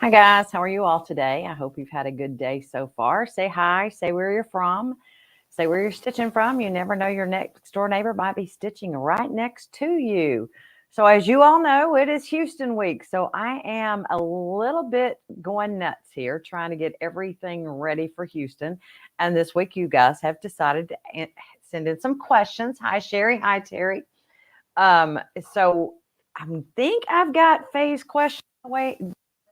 Hi guys, how are you all today? I hope you've had a good day so far. Say hi, say where you're from, say where you're stitching from. You never know, your next door neighbor might be stitching right next to you. So as you all know, it is Houston week. So I am a little bit going nuts here trying to get everything ready for Houston. And this week you guys have decided to send in some questions. Hi Sherry, hi Terry. So I think I've got Faye's question away.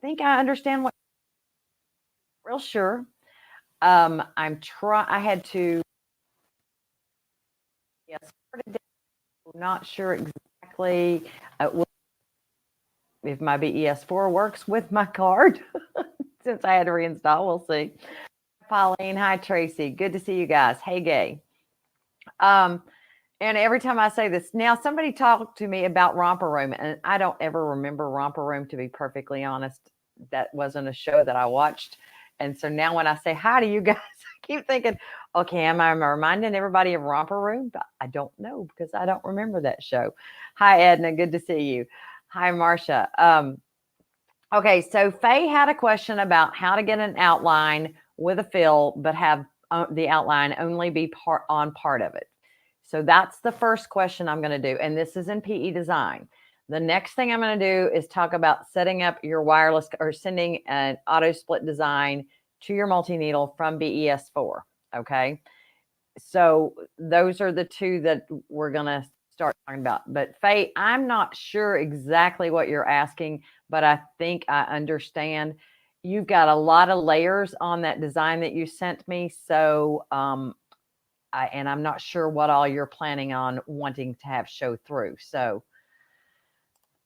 Think I understand what real sure. I had to yes, not sure exactly if my BES4 works with my card since I had to reinstall. We'll see. Pauline, hi Tracy. Good to see you guys. Hey Gay. And every time I say this, now somebody talked to me about Romper Room, and I don't ever remember Romper Room, to be perfectly honest. That wasn't a show that I watched. And so now when I say hi to you guys, I keep thinking, okay, am I reminding everybody of Romper Room? But I don't know because I don't remember that show. Hi, Edna. Good to see you. Hi, Marcia. Okay, so Faye had a question about how to get an outline with a fill, but have the outline only be part of it. So that's the first question I'm going to do. And this is in PE design. The next thing I'm going to do is talk about setting up your wireless or sending an auto split design to your multi-needle from BES4. Okay. So those are the two that we're going to start talking about. But Faye, I'm not sure exactly what you're asking, but I think I understand. You've got a lot of layers on that design that you sent me. So, and I'm not sure what all you're planning on wanting to have show through. So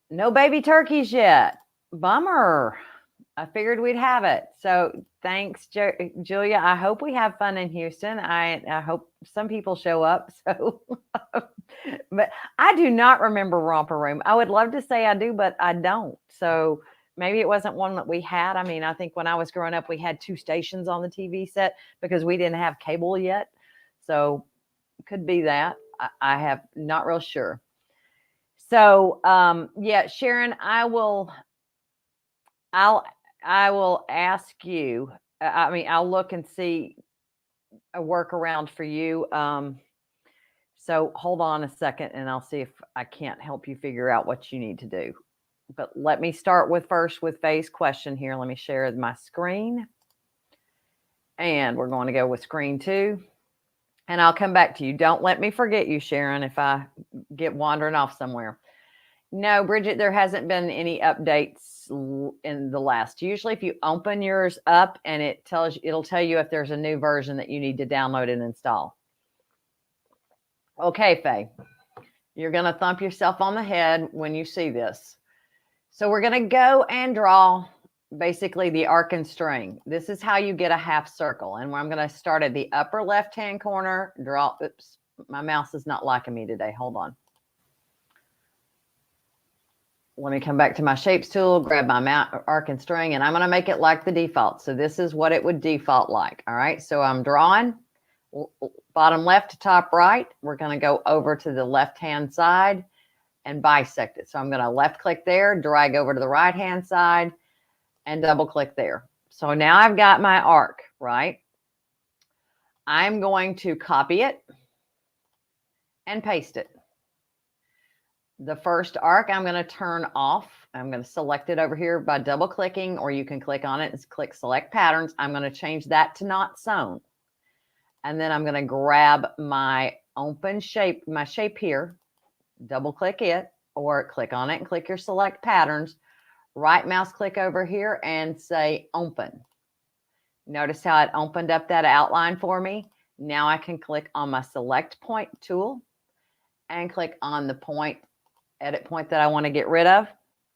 no baby turkeys yet. Bummer. I figured we'd have it. So thanks, Julia. I hope we have fun in Houston. I hope some people show up. So, but I do not remember Romper Room. I would love to say I do, but I don't. So maybe it wasn't one that we had. I mean, I think when I was growing up, we had 2 stations on the TV set because we didn't have cable yet. So could be that. I have not real sure. So yeah, Sharon, I will ask you. I'll look and see a workaround for you. So hold on a second and I'll see if I can't help you figure out what you need to do. But let me start first with Faye's question here. Let me share my screen. And we're going to go with screen 2. And I'll come back to you. Don't let me forget you, Sharon, if I get wandering off somewhere. No, Bridget, there hasn't been any updates in the last. Usually if you open yours up and it'll tell you if there's a new version that you need to download and install. Okay, Faye, you're going to thump yourself on the head when you see this. So we're going to go and draw basically the arc and string. This is how you get a half circle. And I'm going to start at the upper left-hand corner, draw, oops, my mouse is not liking me today. Hold on. Let me come back to my shapes tool, grab my arc and string, and I'm going to make it like the default. So this is what it would default like. All right. So I'm drawing bottom left to top right. We're going to go over to the left-hand side and bisect it. So I'm going to left click there, drag over to the right-hand side and double click there. So now I've got my arc, right? I'm going to copy it and paste it. The first arc I'm going to turn off. I'm going to select it over here by double clicking, or you can click on it and click select patterns. I'm going to change that to not sewn. And then I'm going to grab my open shape, my shape here, double click it, or click on it and click your select patterns. Right mouse click over here and say open. Notice how it opened up that outline for me. Now I can click on my select point tool and click on the point, edit point that I want to get rid of.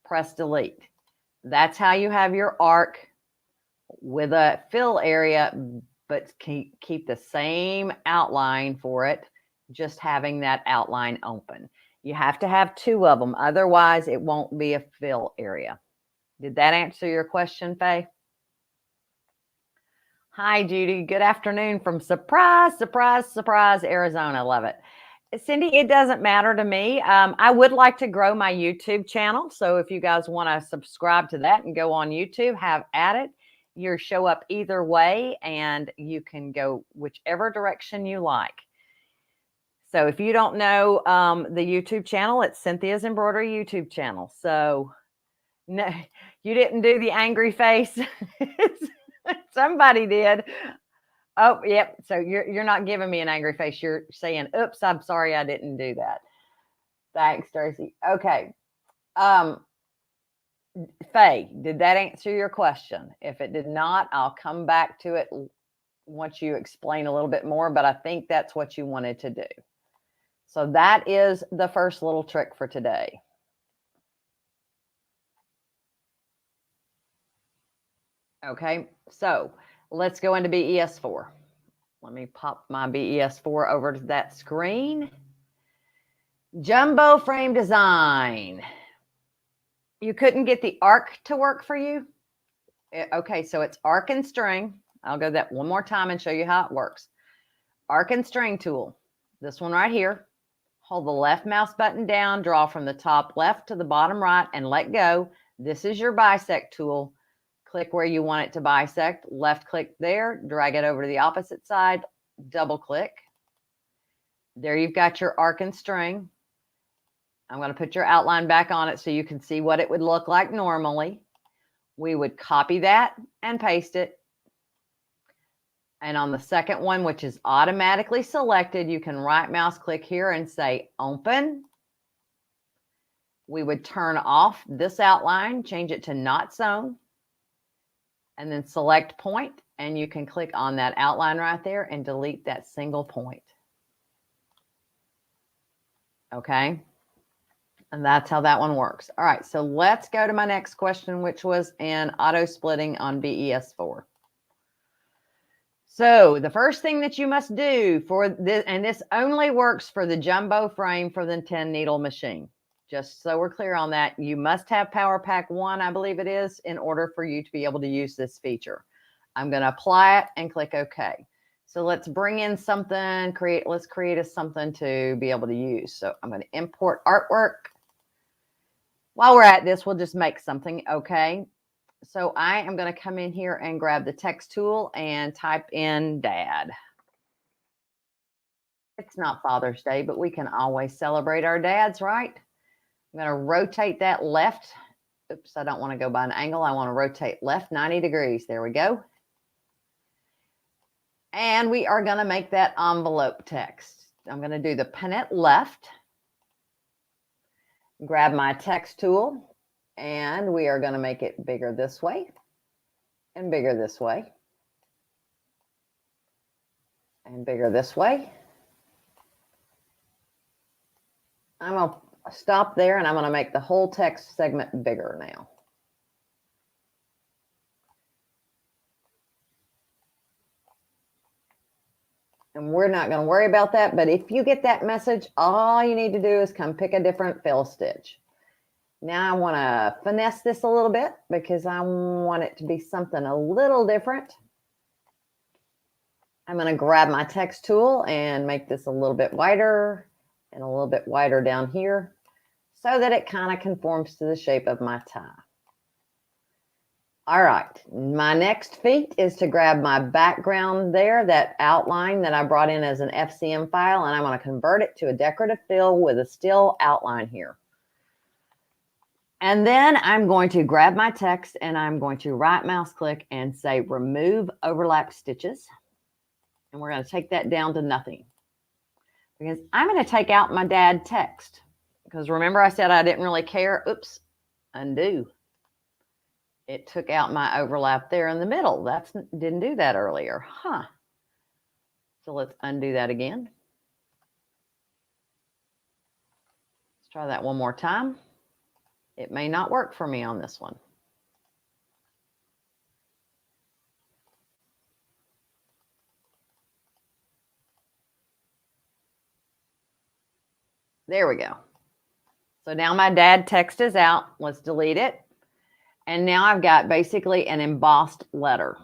Press delete. That's how you have your arc with a fill area, but keep the same outline for it, just having that outline open. You have to have 2 of them. Otherwise, it won't be a fill area. Did that answer your question, Faye? Hi, Judy. Good afternoon from Surprise, Arizona. Love it. Cindy, it doesn't matter to me. I would like to grow my YouTube channel. So if you guys want to subscribe to that and go on YouTube, have at it. You show up either way and you can go whichever direction you like. So if you don't know the YouTube channel, it's Cynthia's Embroidery YouTube channel. So no, you didn't do the angry face. Somebody did. Oh, yep. So you're not giving me an angry face. You're saying, oops, I'm sorry I didn't do that. Thanks, Tracy. Okay. Faye, did that answer your question? If it did not, I'll come back to it once you explain a little bit more, but I think that's what you wanted to do. So that is the first little trick for today. Okay, so let's go into BES4. Let me pop my BES4 over to that screen. Jumbo frame design. You couldn't get the arc to work for you? Okay, so it's arc and string. I'll go that one more time and show you how it works. Arc and string tool. This one right here. Hold the left mouse button down, draw from the top left to the bottom right, and let go. This is your bisect tool. Click where you want it to bisect. Left click there, drag it over to the opposite side, double click. There you've got your arc and string. I'm going to put your outline back on it so you can see what it would look like normally. We would copy that and paste it. And on the second one, which is automatically selected, you can right mouse click here and say open. We would turn off this outline, change it to not sewn, and then select point, and you can click on that outline right there and delete that single point. Okay. And that's how that one works. All right, so let's go to my next question, which was in auto splitting on BES4. So the first thing that you must do for this, and this only works for the jumbo frame for the 10 needle machine. Just so we're clear on that, you must have Power Pack 1, I believe it is, in order for you to be able to use this feature. I'm going to apply it and click OK. So let's bring in something, let's create something to be able to use. So I'm going to import artwork. While we're at this, we'll just make something, okay? So I am going to come in here and grab the text tool and type in dad. It's not Father's Day, but we can always celebrate our dads, right? I'm going to rotate that left. Oops, I don't want to go by an angle. I want to rotate left 90 degrees. There we go. And we are going to make that envelope text. I'm going to do the pinette left. Grab my text tool, and we are going to make it bigger this way and bigger this way and bigger this way. I'm going to stop there, and I'm going to make the whole text segment bigger now. And we're not going to worry about that, but if you get that message, all you need to do is come pick a different fill stitch. Now I want to finesse this a little bit because I want it to be something a little different. I'm going to grab my text tool and make this a little bit wider and a little bit wider down here so that it kind of conforms to the shape of my tie. All right, my next feat is to grab my background there, that outline that I brought in as an FCM file, and I want to convert it to a decorative fill with a still outline here. And then I'm going to grab my text and I'm going to right mouse click and say remove overlap stitches. And we're going to take that down to nothing because I'm going to take out my dad text because remember I said I didn't really care. Oops, undo. It took out my overlap there in the middle. That didn't do that earlier, huh? So let's undo that again. Let's try that one more time. It may not work for me on this one. There we go. So now my dad text is out. Let's delete it. And now I've got basically an embossed letter.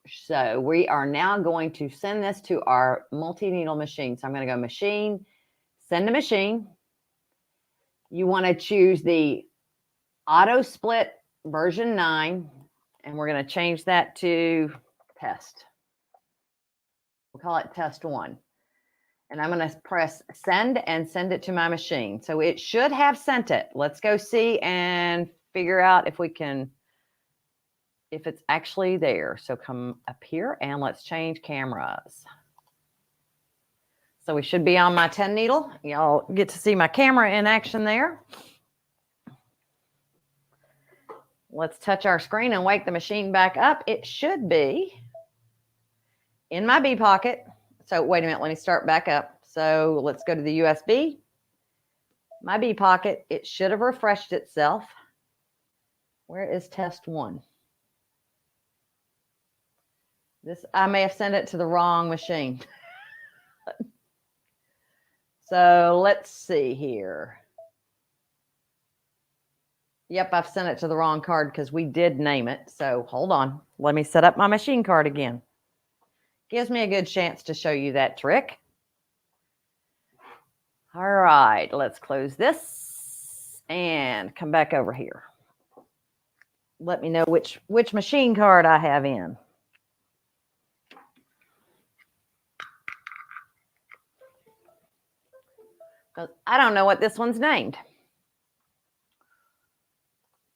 So we are now going to send this to our multi-needle machine. So I'm going to go machine, Send to machine. You want to choose the auto split version 9, and we're going to change that to test. We'll call it test 1. And I'm going to press send and send it to my machine. So it should have sent it. Let's go see and figure out if we can, if it's actually there. So come up here and let's change cameras. So we should be on my 10 needle. Y'all get to see my camera in action there. Let's touch our screen and wake the machine back up. It should be in my B pocket. So wait a minute, let me start back up. So let's go to the USB. My B pocket, it should have refreshed itself. Where is test 1? This, I may have sent it to the wrong machine. So let's see here. Yep, I've sent it to the wrong card because we did name it. So hold on. Let me set up my machine card again. Gives me a good chance to show you that trick. All right, let's close this and come back over here. Let me know which machine card I have in. Because I don't know what this one's named.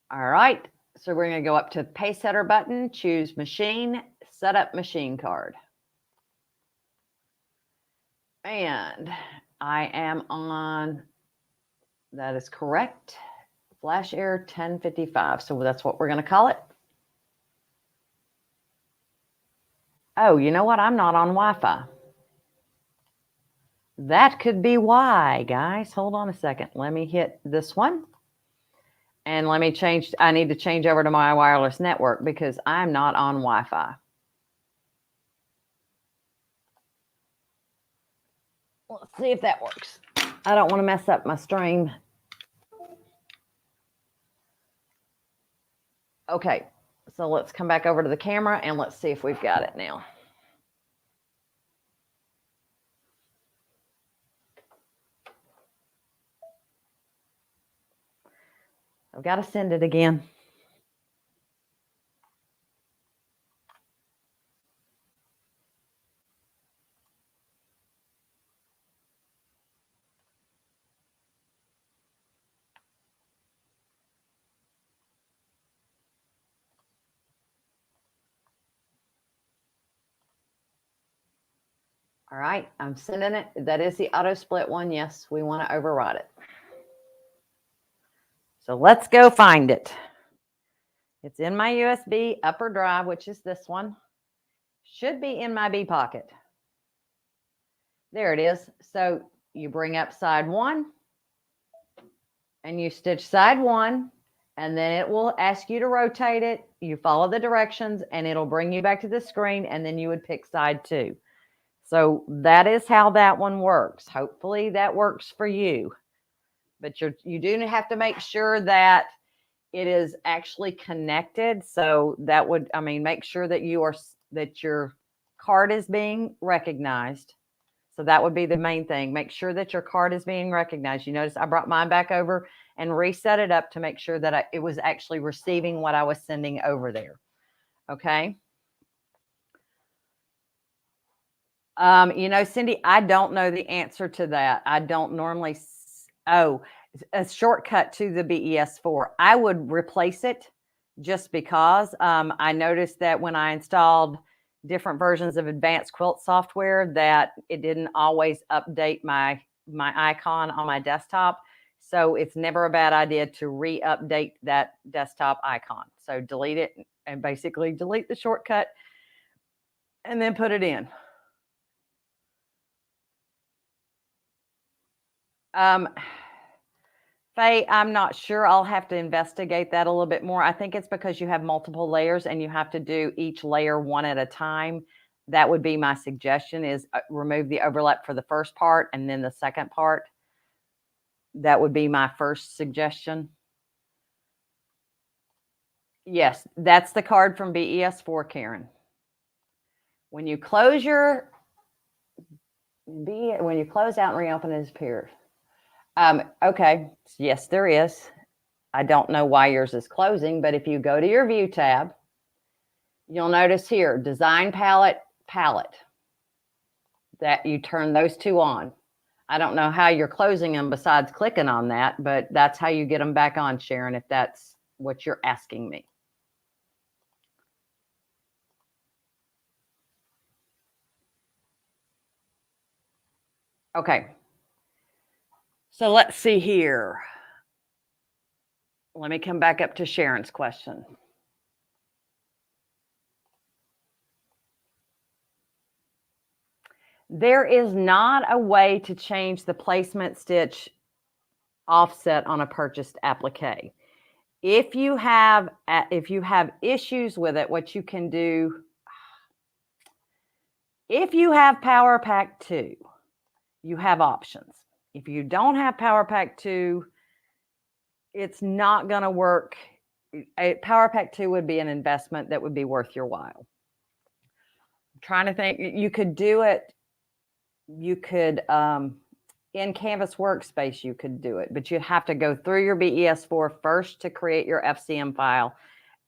All right, so we're going to go up to Pay Setter button, choose Machine, Set Up Machine Card. And I am on, that is correct, flash error 1055. So that's what we're going to call it. Oh, you know what? I'm not on Wi-Fi. That could be why, guys. Hold on a second. Let me hit this one. And let me change. I need to change over to my wireless network because I'm not on Wi-Fi. Let's see if that works. I don't want to mess up my stream. Okay, so let's come back over to the camera and let's see if we've got it now. I've got to send it again. All right, I'm sending it. That is the auto split one. Yes, we want to override it. So let's go find it. It's in my USB upper drive, which is this one. Should be in my B pocket. There it is. So you bring up side 1 and you stitch side 1, and then it will ask you to rotate it. You follow the directions and it'll bring you back to the screen, and then you would pick side 2. So that is how that one works. Hopefully that works for you. But you do have to make sure that it is actually connected. So that would, I mean, make sure that that your card is being recognized. So that would be the main thing. Make sure that your card is being recognized. You notice I brought mine back over and reset it up to make sure that it was actually receiving what I was sending over there. Okay. You know, Cindy, I don't know the answer to that. I don't normally. Oh, a shortcut to the BES4. I would replace it just because I noticed that when I installed different versions of advanced quilt software that it didn't always update my icon on my desktop. So it's never a bad idea to re-update that desktop icon. So delete it and basically delete the shortcut and then put it in. Faye, I'm not sure. I'll have to investigate that a little bit more. I think it's because you have multiple layers and you have to do each layer one at a time. That would be my suggestion, is remove the overlap for the first part and then the second part. That would be my first suggestion. Yes, that's the card from BES4, Karen. When you close out and reopen, it appears. Okay. Yes, there is. I don't know why yours is closing, but if you go to your view tab, you'll notice here, design palette, palette, that you turn those two on. I don't know how you're closing them besides clicking on that, but that's how you get them back on, Sharon, if that's what you're asking me. Okay. So let's see here. Let me come back up to Sharon's question. There is not a way to change the placement stitch offset on a purchased applique. If you have issues with it, what you can do, if you have Power Pack 2, you have options. If you don't have Power Pack 2, it's not going to work. Power Pack 2 would be an investment that would be worth your while. I'm trying to think, you could do it. You could, in Canvas Workspace, you could do it, but you'd have to go through your BES4 first to create your FCM file,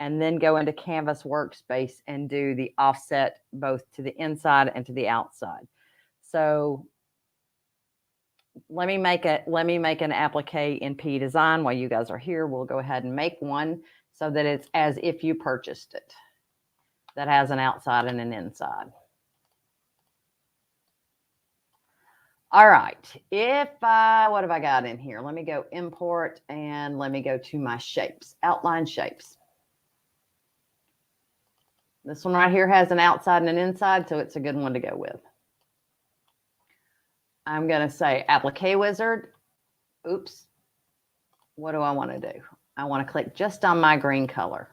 and then go into Canvas Workspace and do the offset both to the inside and to the outside. So let me make an applique in P Design while you guys are here. We'll go ahead and make one so that it's as if you purchased it. That has an outside and an inside. All right. What have I got in here? Let me go import and let me go to my shapes, outline shapes. This one right here has an outside and an inside, so it's a good one to go with. I'm going to say Applique Wizard. Oops. What do I want to do? I want to click just on my green color.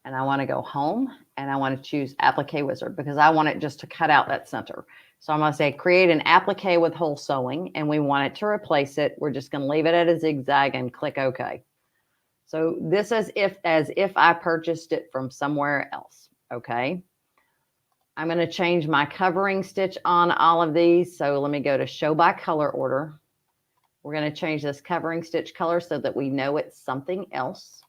And I want to go home and I want to choose Applique Wizard because I want it just to cut out that center. So I'm going to say create an applique with hole sewing, and we want it to replace it. We're just going to leave it at a zigzag and click OK. So this is as if I purchased it from somewhere else. Okay. I'm going to change my covering stitch on all of these. So let me go to show by color order. We're going to change this covering stitch color so that we know it's something else.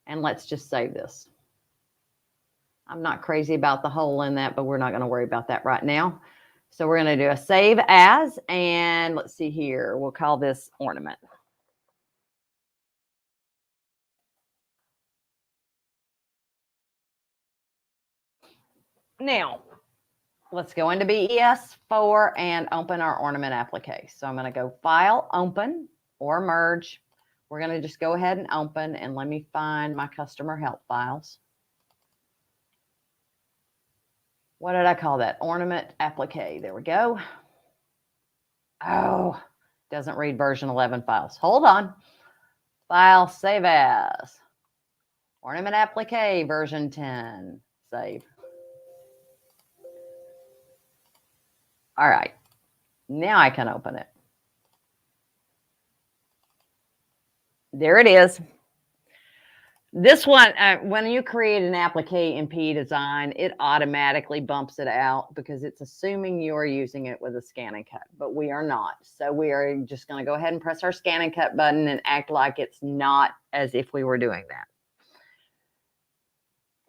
And let's just save this. I'm not crazy about the hole in that, but we're not going to worry about that right now. So we're going to do a save as, and let's see here. We'll call this ornament. Now, let's go into BES4 and open our ornament applique. So I'm going to go File, Open, or Merge. We're going to just go ahead and open, and let me find my customer help files. What did I call that? Ornament applique. There we go. Oh, doesn't read version 11 files. Hold on. File, save as. Ornament applique version 10. Save. All right. Now I can open it. There it is. This one, when you create an applique in P Design, it automatically bumps it out because it's assuming you are using it with a scan and cut, but we are not. So we are just going to go ahead and press our scan and cut button and act like it's not as if we were doing that.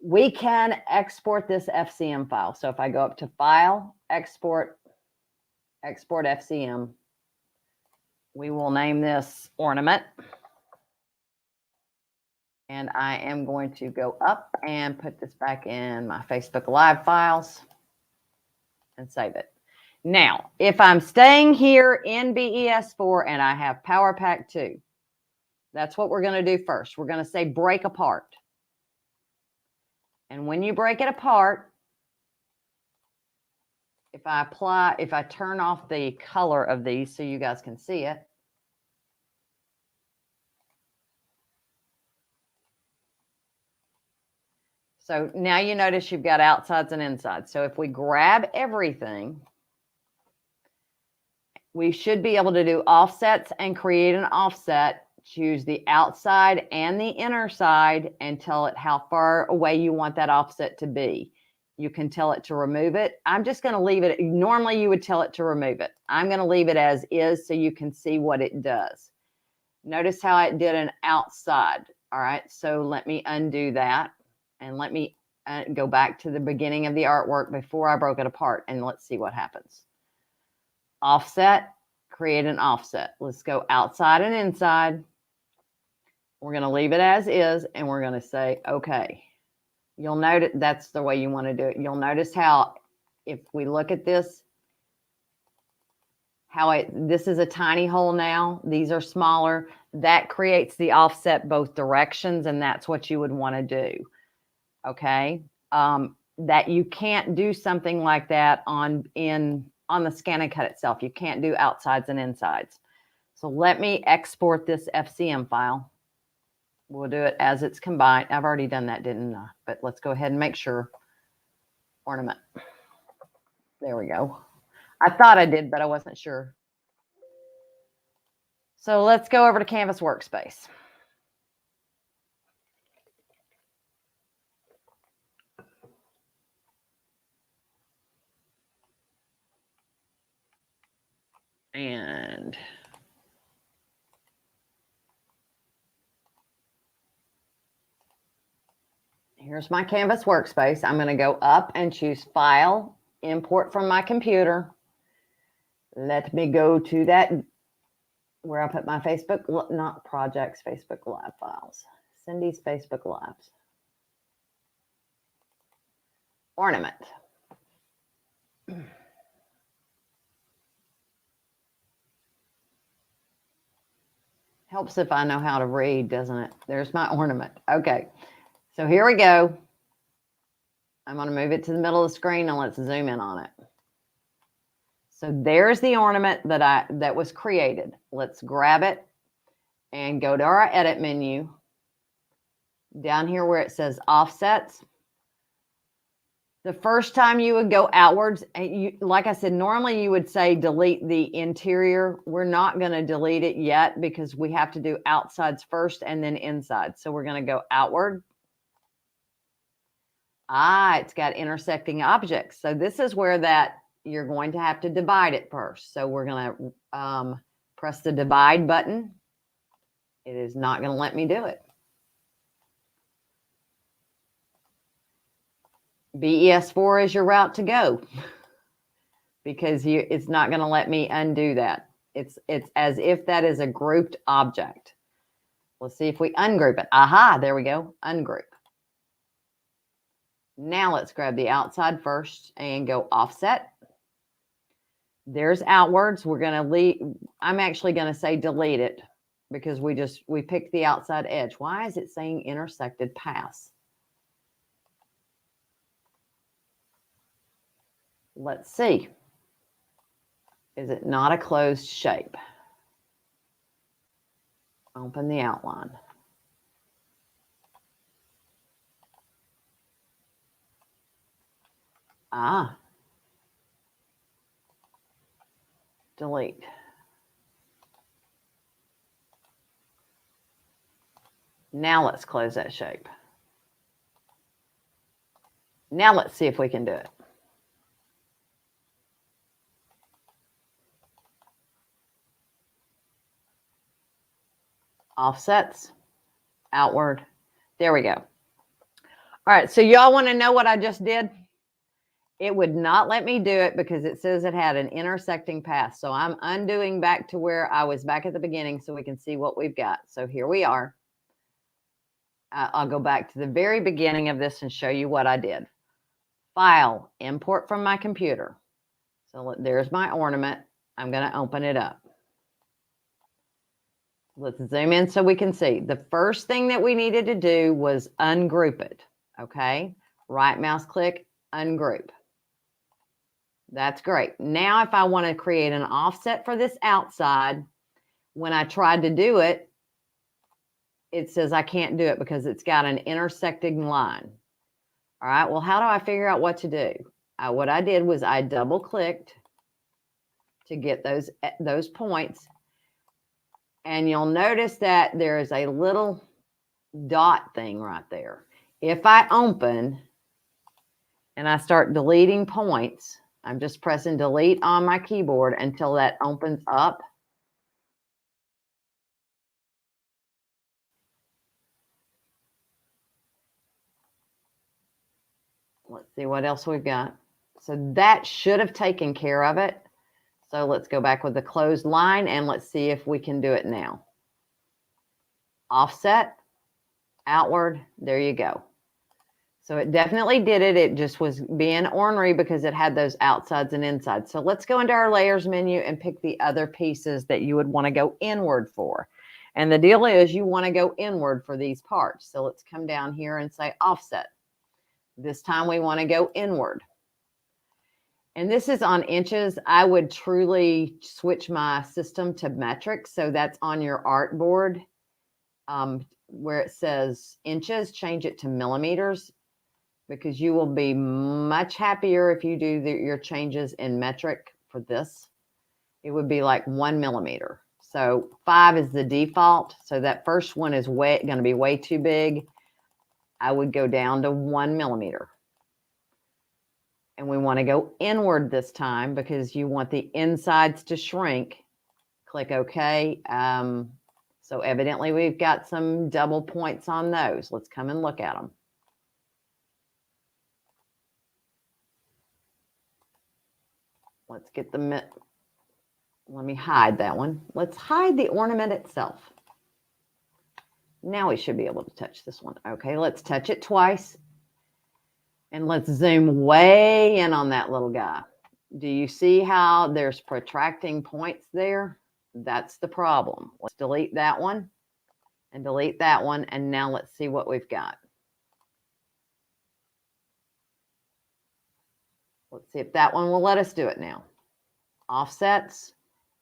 We can export this FCM file. So if I go up to File, Export, Export FCM, we will name this Ornament. And I am going to go up and put this back in my Facebook Live files and save it. Now, if I'm staying here in BES4 and I have Power Pack 2, that's what we're going to do first. We're going to say break apart. And when you break it apart, if I turn off the color of these so you guys can see it, so now you notice you've got outsides and insides. So if we grab everything, we should be able to do offsets and create an offset. Choose the outside and the inner side and tell it how far away you want that offset to be. You can tell it to remove it. I'm just going to leave it. Normally, you would tell it to remove it. I'm going to leave it as is so you can see what it does. Notice how it did an outside. All right, so let me undo that. And let me go back to the beginning of the artwork before I broke it apart. And let's see what happens. Offset, create an offset. Let's go outside and inside. We're going to leave it as is. And we're going to say, okay. You'll notice that's the way you want to do it. You'll notice how, if we look at this, how this is a tiny hole now. These are smaller. That creates the offset both directions, and that's what you would want to do. Okay. That you can't do something like that on the scan and cut itself. You can't do outsides and insides. So let me export this FCM file. We'll do it as it's combined. I've already done that, didn't I? But let's go ahead and make sure. Ornament. There we go. I thought I did, but I wasn't sure. So let's go over to Canvas Workspace. And here's my Canvas Workspace. I'm going to go up and choose File, Import from my computer. Let me go to that where I put my Facebook, not projects, Facebook Live files. Cindy's Facebook Lives. Ornament. Helps if I know how to read, doesn't it? There's my ornament. Okay. So here we go. I'm going to move it to the middle of the screen and let's zoom in on it. So there's the ornament that was created. Let's grab it and go to our edit menu. Down here where it says offsets. The first time you would go outwards, like I said, normally you would say delete the interior. We're not going to delete it yet because we have to do outsides first and then inside. So we're going to go outward. It's got intersecting objects. So this is where you're going to have to divide it first. So we're going to press the divide button. It is not going to let me do it. BES4 is your route to go because it's not going to let me undo that. It's as if that is a grouped object. Let's see if we ungroup it. Aha, there we go. Ungroup. Now let's grab the outside first and go offset. There's outwards. We're going to leave. I'm actually going to say delete it because we picked the outside edge. Why is it saying intersected pass? Let's see. Is it not a closed shape? Open the outline. Delete. Now let's close that shape. Now let's see if we can do it. Offsets, outward. There we go. All right, so y'all want to know what I just did? It would not let me do it because it says it had an intersecting path. So I'm undoing back to where I was back at the beginning so we can see what we've got. So here we are. I'll go back to the very beginning of this and show you what I did. File, import from my computer. So there's my ornament. I'm going to open it up. Let's zoom in so we can see. The first thing that we needed to do was ungroup it. Okay. Right mouse click, ungroup. That's great. Now, if I want to create an offset for this outside, when I tried to do it, it says I can't do it because it's got an intersecting line. All right. Well, how do I figure out what to do? What I did was I double clicked to get those points. And you'll notice that there is a little dot thing right there. If I open and I start deleting points, I'm just pressing delete on my keyboard until that opens up. Let's see what else we've got. So that should have taken care of it. So let's go back with the closed line and let's see if we can do it now. Offset, outward, there you go. So it definitely did it. It just was being ornery because it had those outsides and insides. So let's go into our layers menu and pick the other pieces that you would want to go inward for. And the deal is you want to go inward for these parts. So let's come down here and say offset. This time we want to go inward. And this is on inches. I would truly switch my system to metric. So that's on your artboard where it says inches, change it to millimeters, because you will be much happier if you do your changes in metric for this. It would be like 1 millimeter. So 5 is the default. So that first one is going to be way too big. I would go down to 1 millimeter. And we want to go inward this time because you want the insides to shrink. Click OK. So evidently we've got some double points on those. Let's come and look at them. Let's get the, let me hide that one. Let's hide the ornament itself. Now we should be able to touch this one. Okay, let's touch it twice. And let's zoom way in on that little guy. Do you see how there's protracting points there? That's the problem. Let's delete that one and delete that one. And now let's see what we've got. Let's see if that one will let us do it now. Offsets,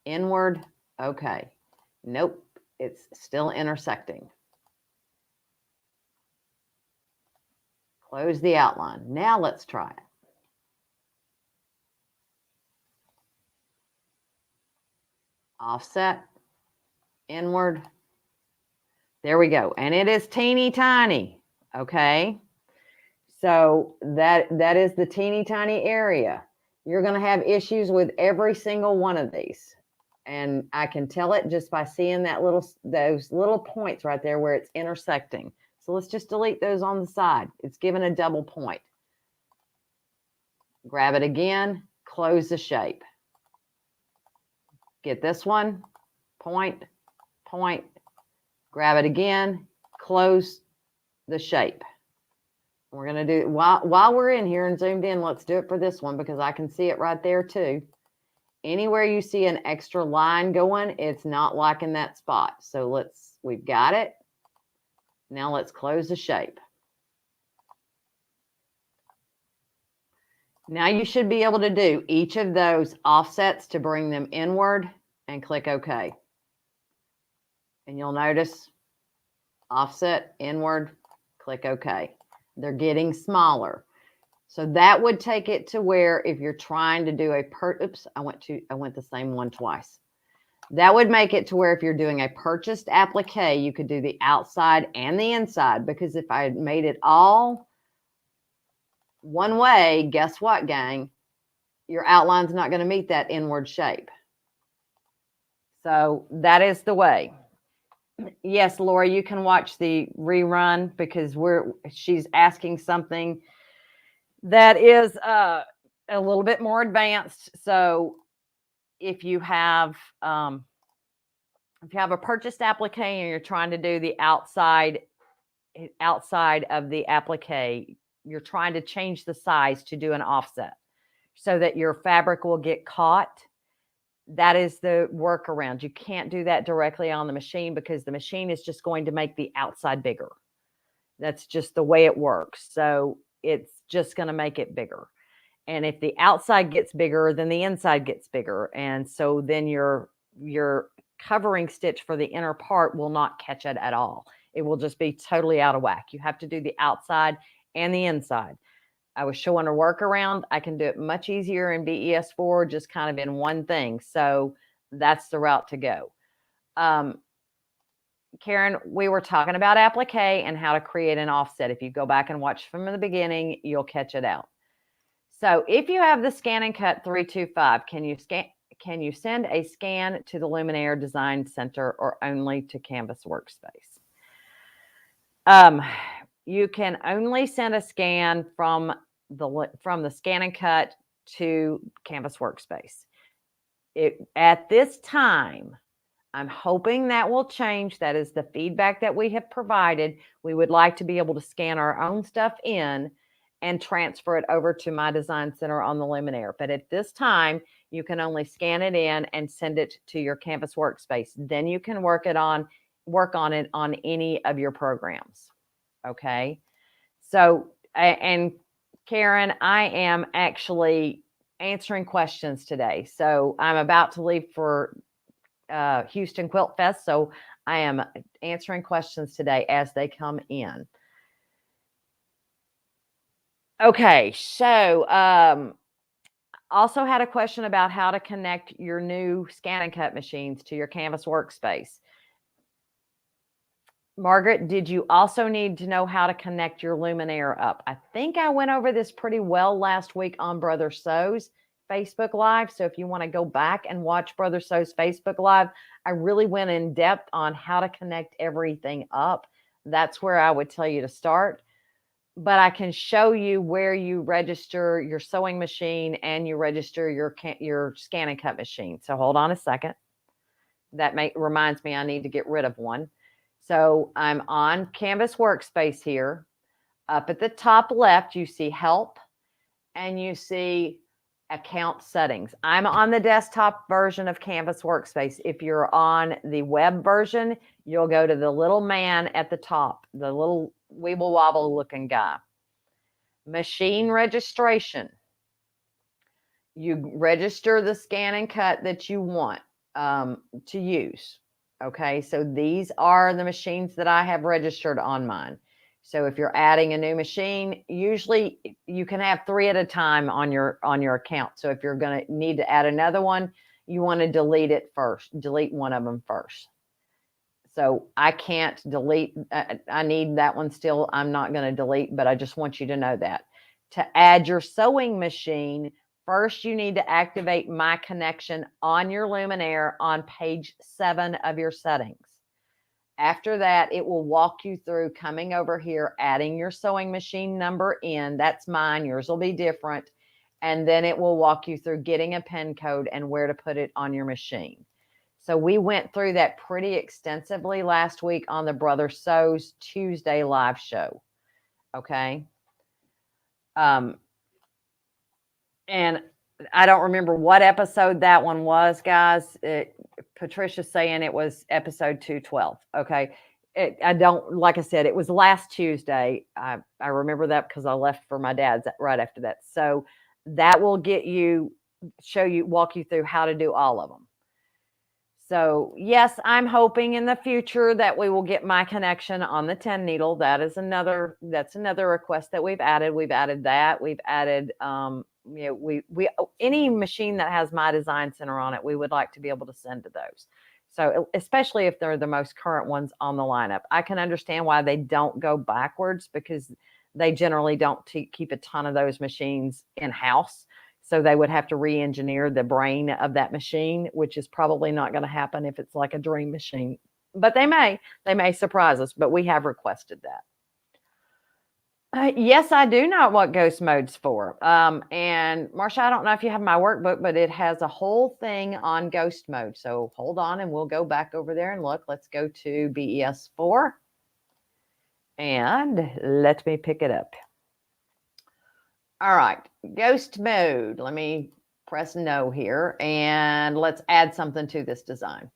inward, okay. Nope, it's still intersecting. Close the outline. Now let's try it. Offset, inward. There we go. And it is teeny tiny, okay? So that is the teeny tiny area. You're going to have issues with every single one of these. And I can tell it just by seeing that those little points right there where it's intersecting. So let's just delete those on the side. It's given a double point. Grab it again, close the shape. Get this one, point, point, grab it again, close the shape. We're going to do, while we're in here and zoomed in, let's do it for this one because I can see it right there too. Anywhere you see an extra line going, it's not liking that spot. So we've got it. Now let's close the shape. Now you should be able to do each of those offsets to bring them inward and click OK. And you'll notice offset, inward, click OK. They're getting smaller. So that would take it to where if you're trying to do oops, I went the same one twice. That would make it to where if you're doing a purchased applique, you could do the outside and the inside, because if I made it all one way, guess what, gang? Your outline's not going to meet that inward shape. So that is the way. Yes, Laura, you can watch the rerun because she's asking something that is a little bit more advanced. So if you have a purchased applique and you're trying to do the outside of the applique, you're trying to change the size to do an offset so that your fabric will get caught. That is the workaround. You can't do that directly on the machine because the machine is just going to make the outside bigger. That's just the way it works. So it's just going to make it bigger. And if the outside gets bigger, then the inside gets bigger. And so then your covering stitch for the inner part will not catch it at all. It will just be totally out of whack. You have to do the outside and the inside. I was showing a workaround. I can do it much easier in BES4, just kind of in one thing. So that's the route to go. Karen, we were talking about applique and how to create an offset. If you go back and watch from the beginning, you'll catch it out. So if you have the Scan and Cut 325, can you send a scan to the Luminaire Design Center or only to Canvas Workspace? You can only send a scan from the Scan and Cut to Canvas Workspace. At this time, I'm hoping that will change. That is the feedback that we have provided. We would like to be able to scan our own stuff in and transfer it over to my design center on the Luminaire. But at this time, you can only scan it in and send it to your Canvas Workspace. Then you can work on it on any of your programs. Okay. So, and Karen, I am actually answering questions today. So I'm about to leave for Houston Quilt Fest. So I am answering questions today as they come in. Okay, so also had a question about how to connect your new Scan and Cut machines to your Canvas Workspace. Margaret, did you also need to know how to connect your Luminaire up? I think I went over this pretty well last week on Brother Sew's Facebook Live. So if you want to go back and watch Brother Sew's Facebook Live, I really went in depth on how to connect everything up. That's where I would tell you to start. But I can show you where you register your sewing machine and you register your Scan and Cut machine. So hold on a second. That reminds me I need to get rid of one. So I'm on Canvas Workspace here. Up at the top left, you see Help and you see Account Settings. I'm on the desktop version of Canvas Workspace. If you're on the web version, you'll go to the little man at the top, the little weeble wobble looking guy. Machine registration. You register the Scan and Cut that you want to use. Okay, so these are the machines that I have registered on mine. So if you're adding a new machine, usually you can have 3 at a time on your account. So if you're going to need to add another one, you want to delete it first. Delete one of them first. So I can't delete. I need that one still. I'm not going to delete, but I just want you to know that. To add your sewing machine, first, you need to activate My Connection on your Luminaire on page 7 of your settings. After that, it will walk you through coming over here, adding your sewing machine number in. That's mine. Yours will be different. And then it will walk you through getting a PIN code and where to put it on your machine. So we went through that pretty extensively last week on the Brother Sew's Tuesday live show. Okay. And I don't remember what episode that one was, guys. Patricia's saying it was episode 212. Okay. Like I said, it was last Tuesday. I remember that because I left for my dad's right after that. So that will walk you through how to do all of them. So yes, I'm hoping in the future that we will get My Connection on the 10 needle. That's another request that we've added. We've added that. We've added, any machine that has My Design Center on it, we would like to be able to send to those. So especially if they're the most current ones on the lineup. I can understand why they don't go backwards because they generally don't keep a ton of those machines in-house. So they would have to re-engineer the brain of that machine, which is probably not going to happen if it's like a dream machine. But they may surprise us, but we have requested that. Yes, I do know what ghost mode's for. And Marsha, I don't know if you have my workbook, but it has a whole thing on ghost mode. So hold on and we'll go back over there and look. Let's go to BES 4 and let me pick it up. All right, ghost mode. Let me press no here and let's add something to this design.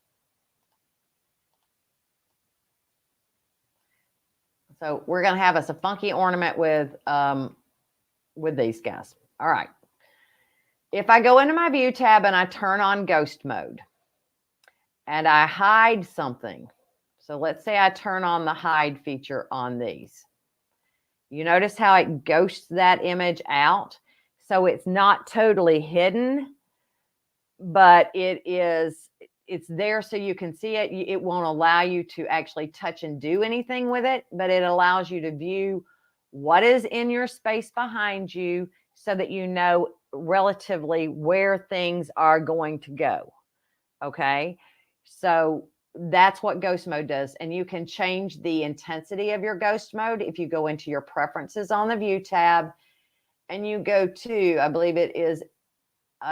So we're going to have us a funky ornament with these guys. All right. If I go into my view tab and I turn on ghost mode and I hide something. So let's say I turn on the hide feature on these. You notice how it ghosts that image out. So it's not totally hidden, but it's there so you can see it. It won't allow you to actually touch and do anything with it, but it allows you to view what is in your space behind you, so that you know relatively where things are going to go. Okay. So that's what ghost mode does. And you can change the intensity of your ghost mode if you go into your preferences on the view tab and you go to, I believe it is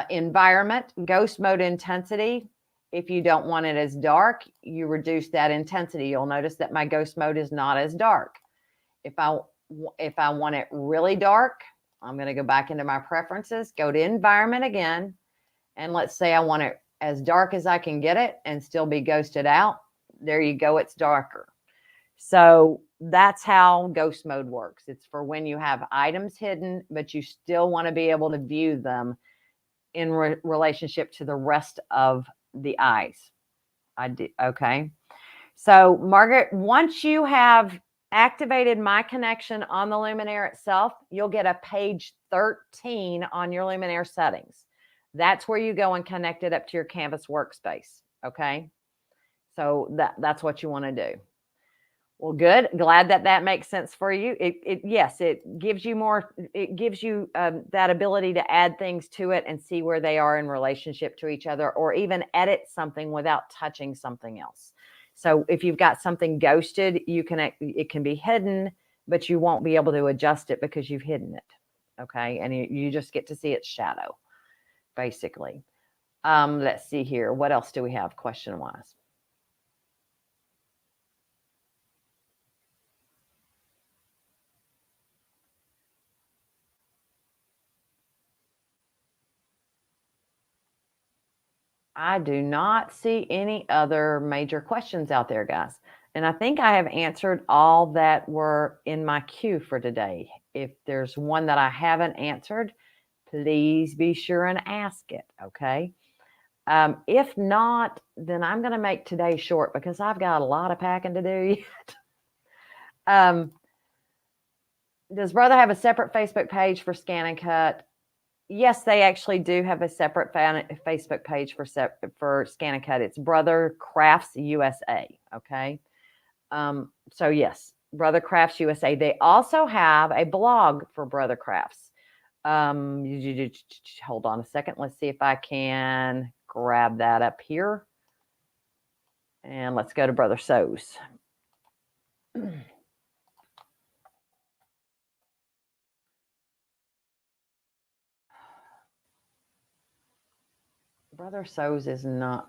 environment, ghost mode intensity. If you don't want it as dark, you reduce that intensity. You'll notice that my ghost mode is not as dark. If I want it really dark, I'm going to go back into my preferences, go to environment again. And let's say I want it as dark as I can get it and still be ghosted out. There you go. It's darker. So that's how ghost mode works. It's for when you have items hidden, but you still want to be able to view them in relationship to the rest of the eyes. Okay. So Margaret, once you have activated my connection on the Luminaire itself, you'll get a page 13 on your Luminaire settings. That's where you go and connect it up to your Canvas workspace. Okay. So that's what you want to do. Well, good. Glad that makes sense for you. Yes, it gives you more. It gives you that ability to add things to it and see where they are in relationship to each other, or even edit something without touching something else. So if you've got something ghosted, it can be hidden, but you won't be able to adjust it because you've hidden it. Okay, and you just get to see its shadow, basically. Let's see here. What else do we have question-wise? I do not see any other major questions out there, guys. And I think I have answered all that were in my queue for today. If there's one that I haven't answered, please be sure and ask it, okay? If not, then I'm going to make today short because I've got a lot of packing to do yet. Does Brother have a separate Facebook page for Scan and Cut? Yes, they actually do have a separate Facebook page for Scan and Cut. It's Brother Crafts USA. Okay. So yes, Brother Crafts USA. They also have a blog for Brother Crafts. Hold on a second. Let's see if I can grab that up here. And let's go to Brother Sews. Brother Sews is not.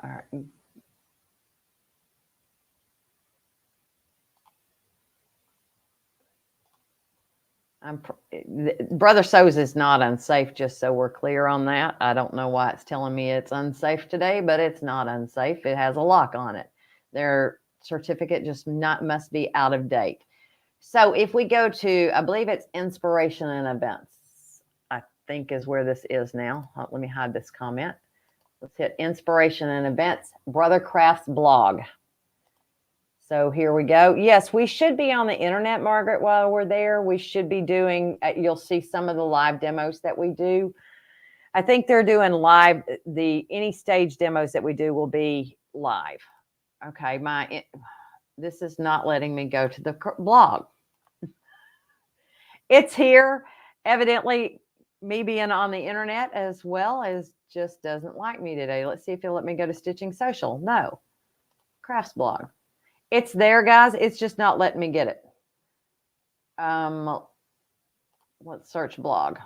Brother Sews is not unsafe, just so we're clear on that. I don't know why it's telling me it's unsafe today, but it's not unsafe. It has a lock on it. Their certificate just must be out of date. So if we go to, I believe it's Inspiration and Events, I think is where this is now. Let me hide this comment. Let's hit Inspiration and Events, Brother Crafts blog. So here we go. Yes, we should be on the internet, Margaret, while we're there. We should be doing, you'll see some of the live demos that we do. I think they're doing live, any stage demos that we do will be live. Okay, this is not letting me go to the blog. It's here. Evidently, me being on the internet as well as just doesn't like me today. Let's see if it'll let me go to Stitching Social. No. Crafts blog. It's there, guys. It's just not letting me get it. Let's search blog.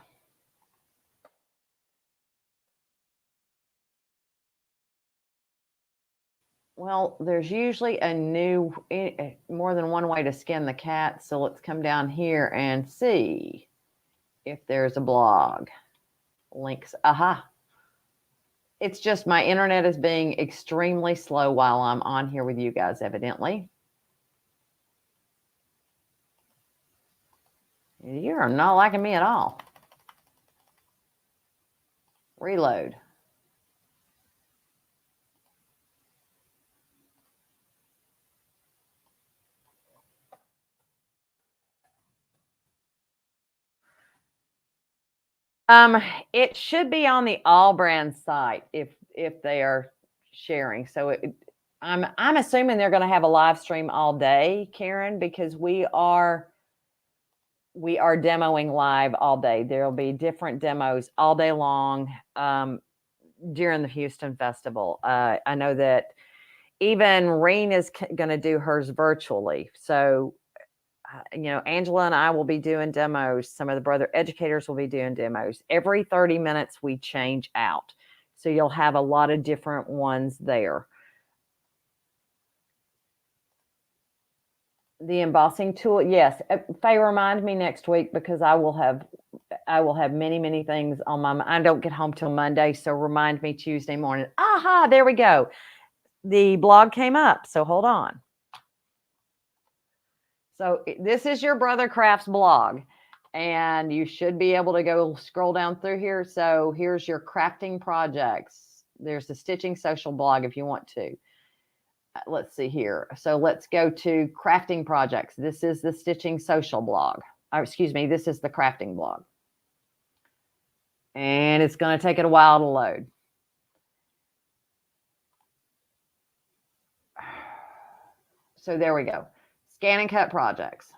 Well, there's usually more than one way to skin the cat. So let's come down here and see if there's a blog. Links. Aha. It's just my internet is being extremely slow while I'm on here with you guys, evidently. You are not liking me at all. Reload. It should be on the All Brands site if they are sharing. So I'm assuming they're going to have a live stream all day, Karen, because we are we are demoing live all day. There'll be different demos all day long during the Houston Festival. I know that even Reen is going to do hers virtually. So, Angela and I will be doing demos. Some of the brother educators will be doing demos. Every 30 minutes, we change out. So you'll have a lot of different ones there. The embossing tool, yes. Faye, remind me next week because I will have many, many things on my mind. I don't get home till Monday, so remind me Tuesday morning. Aha, there we go. The blog came up, so hold on. So this is your Brother Crafts blog, and you should be able to go scroll down through here. So here's your crafting projects. There's the Stitching Social blog if you want to. Let's see here. So let's go to crafting projects. This is the Stitching Social blog. Excuse me, this is the crafting blog. And it's going to take it a while to load. So there we go. Scan and cut projects.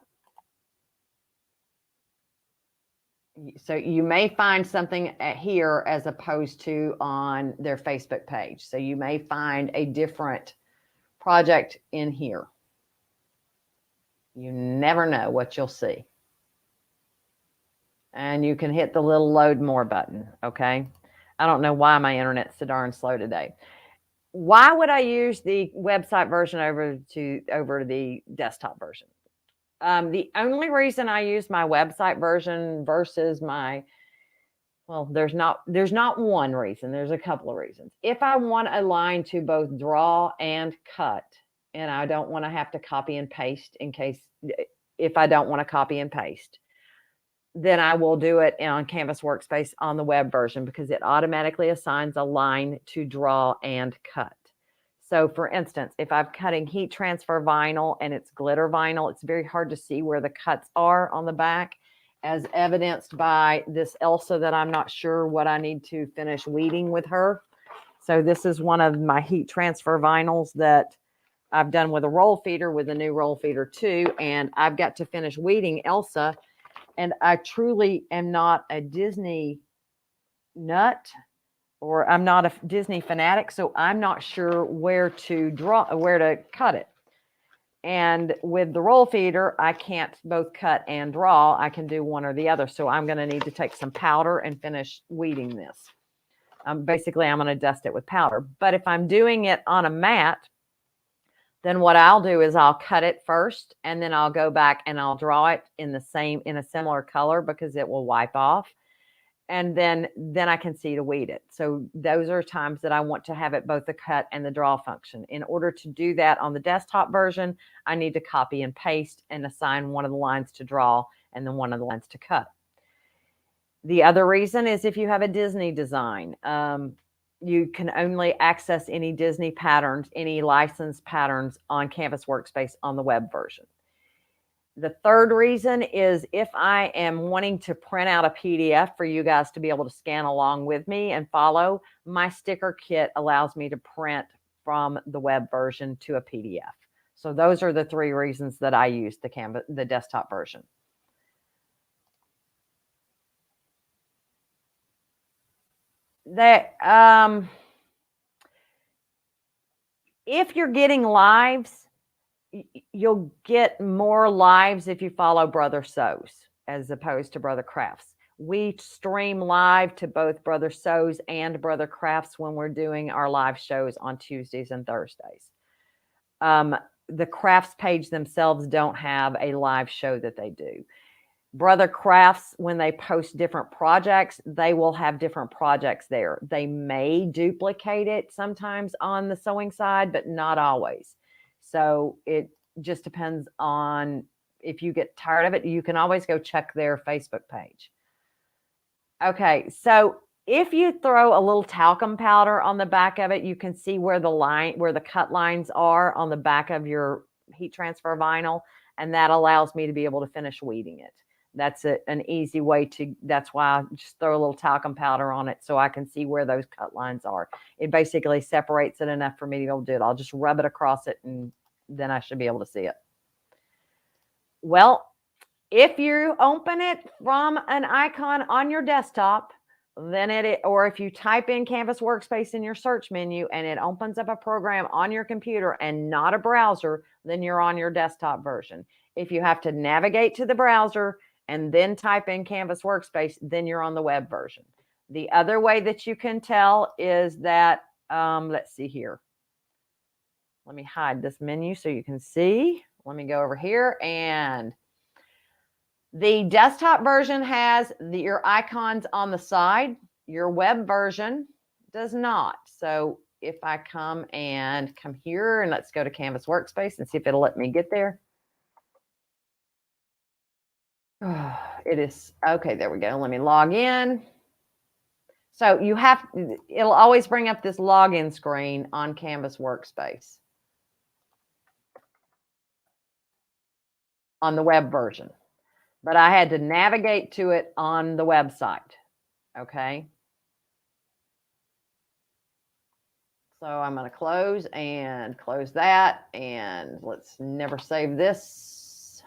So you may find something here as opposed to on their Facebook page. So you may find a different project in here. You never know what you'll see. And you can hit the little load more button, okay? I don't know why my internet's so darn slow today. Why would I use the website version over the desktop version? The only reason I use my website version versus there's not one reason. There's a couple of reasons. If I want a line to both draw and cut, and I don't want to have to copy and paste if I don't want to copy and paste, then I will do it on Canvas Workspace on the web version because it automatically assigns a line to draw and cut. So for instance, if I'm cutting heat transfer vinyl and it's glitter vinyl, it's very hard to see where the cuts are on the back, as evidenced by this Elsa that I'm not sure what I need to finish weeding with her. So this is one of my heat transfer vinyls that I've done with a roll feeder, with a new roll feeder too. And I've got to finish weeding Elsa. And I truly am not a Disney nut, or I'm not a Disney fanatic, so I'm not sure where to cut it. And with the roll feeder, I can't both cut and draw. I can do one or the other. So I'm going to need to take some powder and finish weeding this. Basically, I'm going to dust it with powder. But if I'm doing it on a mat, then what I'll do is I'll cut it first, and then I'll go back and I'll draw it in a similar color because it will wipe off. And then I can see to weed it. So those are times that I want to have it both the cut and the draw function. In order to do that on the desktop version, I need to copy and paste and assign one of the lines to draw and then one of the lines to cut. The other reason is if you have a Disney design, you can only access any Disney patterns, any licensed patterns on Canvas Workspace on the web version. The third reason is if I am wanting to print out a PDF for you guys to be able to scan along with me and follow, my sticker kit allows me to print from the web version to a PDF. So those are the three reasons that I use the desktop version. If you're getting lives, you'll get more lives if you follow Brother Sews as opposed to Brother Crafts. We stream live to both Brother Sews and Brother Crafts when we're doing our live shows on Tuesdays and Thursdays. The Crafts page themselves don't have a live show that they do. Brother Crafts, when they post different projects, they will have different projects there. They may duplicate it sometimes on the sewing side, but not always. So it just depends on if you get tired of it. You can always go check their Facebook page. Okay, so if you throw a little talcum powder on the back of it, you can see where the cut lines are on the back of your heat transfer vinyl, and that allows me to be able to finish weeding it. That's an easy way that's why I just throw a little talcum powder on it so I can see where those cut lines are. It basically separates it enough for me to be able to do it. I'll just rub it across it and then I should be able to see it. Well, If you open it from an icon on your desktop, then or if you type in Canvas Workspace in your search menu and it opens up a program on your computer and not a browser, then you're on your desktop version. If you have to navigate to the browser and then type in Canvas Workspace, then you're on the web version. The other way that you can tell is that, let's see here. Let me hide this menu so you can see. Let me go over here, and the desktop version has your icons on the side. Your web version does not. So if I come here and let's go to Canvas Workspace and see if it'll let me get there. Oh, it is. Okay, there we go. Let me log in. So it'll always bring up this login screen on Canvas Workspace on the web version. But I had to navigate to it on the website. Okay. So I'm going to close that, and let's never save this.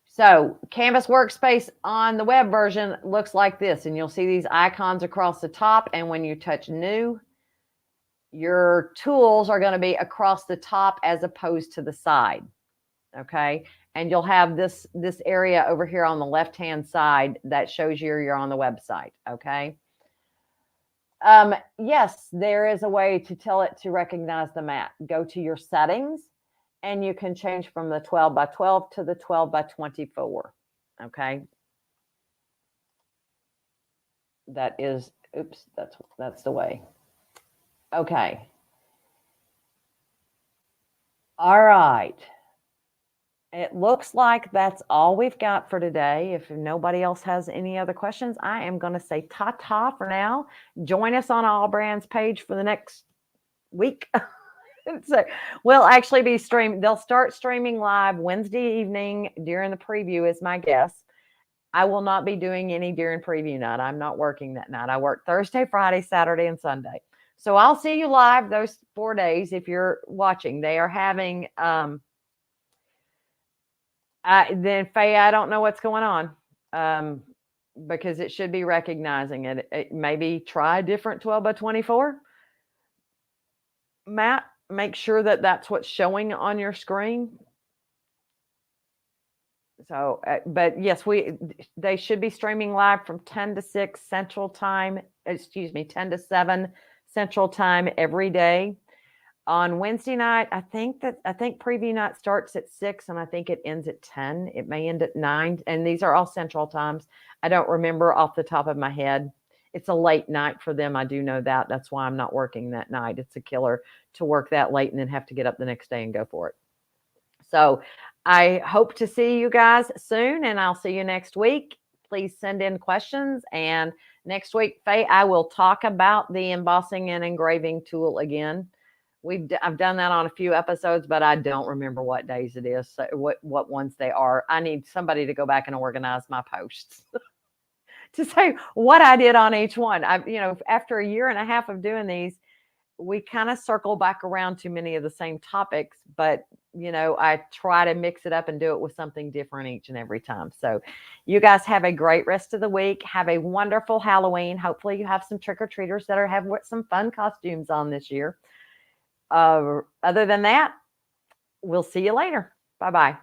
So Canvas Workspace on the web version looks like this, and you'll see these icons across the top, and when you touch new, your tools are going to be across the top as opposed to the side. Okay. And you'll have this area over here on the left-hand side that shows you're on the website. Okay. Yes, there is a way to tell it to recognize the map. Go to your settings, and you can change from the 12 by 12 to the 12 by 24. Okay. That is, oops, that's the way. Okay. All right. It looks like that's all we've got for today. If nobody else has any other questions, I am going to say ta-ta for now. Join us on All Brands page for the next week. So we'll actually be streaming. They'll start streaming live Wednesday evening during the preview is my guess. I will not be doing any during preview night. I'm not working that night. I work Thursday, Friday, Saturday, and Sunday. So I'll see you live those 4 days if you're watching. They are having then Faye, I don't know what's going on because it should be recognizing it. Maybe try a different 12 by 24. Matt, make sure that that's what's showing on your screen. So, but yes, they should be streaming live from 10 to 6 Central Time. Excuse me, 10 to 7 Central Time every day. On Wednesday night, I think preview night starts at 6 and I think it ends at 10. It may end at 9. And these are all Central Times. I don't remember off the top of my head. It's a late night for them. I do know that. That's why I'm not working that night. It's a killer to work that late and then have to get up the next day and go for it. So I hope to see you guys soon, and I'll see you next week. Please send in questions. And next week, Faye, I will talk about the embossing and engraving tool again. I've done that on a few episodes, but I don't remember what days it is, so what ones they are. I need somebody to go back and organize my posts to say what I did on each one. After a year and a half of doing these, we kind of circle back around to many of the same topics, but I try to mix it up and do it with something different each and every time. So you guys have a great rest of the week. Have a wonderful Halloween. Hopefully you have some trick-or-treaters that have some fun costumes on this year. Other than that, we'll see you later. Bye-bye.